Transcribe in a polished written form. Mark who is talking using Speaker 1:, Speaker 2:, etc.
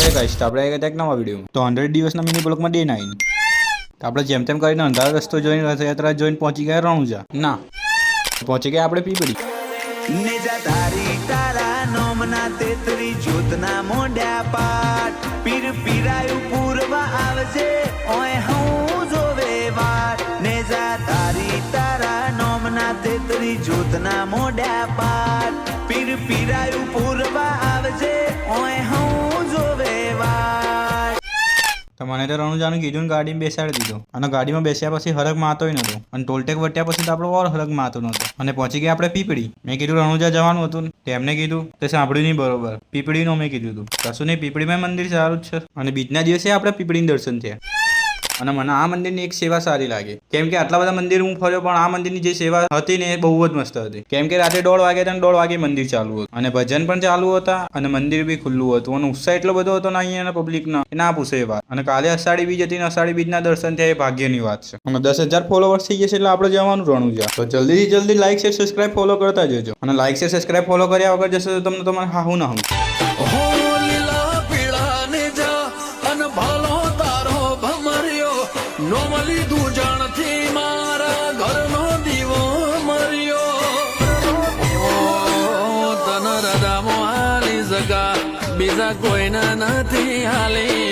Speaker 1: હે ગાઈસ, તો આપણે એક નવા વિડીયો તો 100 દિવસના મિની બ્લોગમાં ડે 9 તો આપણે જેમ તેમ કરીને અંધારો રસ્તો જોઈને રથયાત્રા જોઈને પહોંચી ગયા રણુજા. ના, પહોંચી ગયા આપણે પીપળી.
Speaker 2: નેજા ધારી તારા નોમના તેતરી જ્યોતના મોઢા પાટ પીર પીરાયું પૂરવા આવજે ઓય હું જોવે વાત. નેજા ધારી તારા નોમના તેતરી જ્યોતના મોઢા પાટ પીર પીરાયું પૂરવા આવજે ઓય હું જોવે વાત.
Speaker 1: તો મને તો રણુજાનું કીધું ને ગાડીમાં બેસાડી દીધો, અને ગાડીમાં બેસ્યા પછી હરક માતોય નતો, અને ટોલટેક વટ્યા પછી તો આપણો ઓર હરક માતો નતો, અને પહોંચી ગયા આપણે પીપળી. મેં કીધું રણુજા જવાનું હતું ને તેમને કીધું તે સાંભળ્યું નહીં બરોબર. પીપળીનું મેં કીધું હતું કશું નહીં, પીપળીમાં મંદિર સારું જ છે, અને બીજના દિવસે આપણે પીપળીનું દર્શન થયા. અને મને આ મંદિરની એક સેવા સારી લાગી, કેમ કે આટલા બધા મંદિર હું ફર્યો પણ આ મંદિરની જે સેવા હતી ને એ બહુ જ મસ્ત હતી. કેમ કે રાતે 1:30 વાગે હતા, 1:30 વાગે મંદિર ચાલુ હતું, અને ભજન પણ ચાલુ હતા, અને મંદિર બી ખુલ્લું હતું, અને ઉત્સાહ એટલો બધો હતો ને અહીંયાના પબ્લિકનો કે ના પૂછે એ વાત. અને કાલે અષાઢી બીજ હતી ને અષાઢી બીજના દર્શન થયા, એ ભાગ્યની વાત છે. અને 10,000 ફોલોવર્સ થઈ જશે એટલે આપણે જવાનું રણુજા. તો જલ્દી લાઈક શેર સબસ્ક્રાઇબ ફોલો કરતા જજો, અને લાઈક શેર સબસ્ક્રાઇબ ફોલો કર્યા વગર જશો તો તમને તમારે હાહુ ના હમ.
Speaker 3: નોમલી દૂજણથી મારા ઘરનો દીવો મર્યો, તન રદામો હાલી જગા બીજા કોઈના નથી હાલી.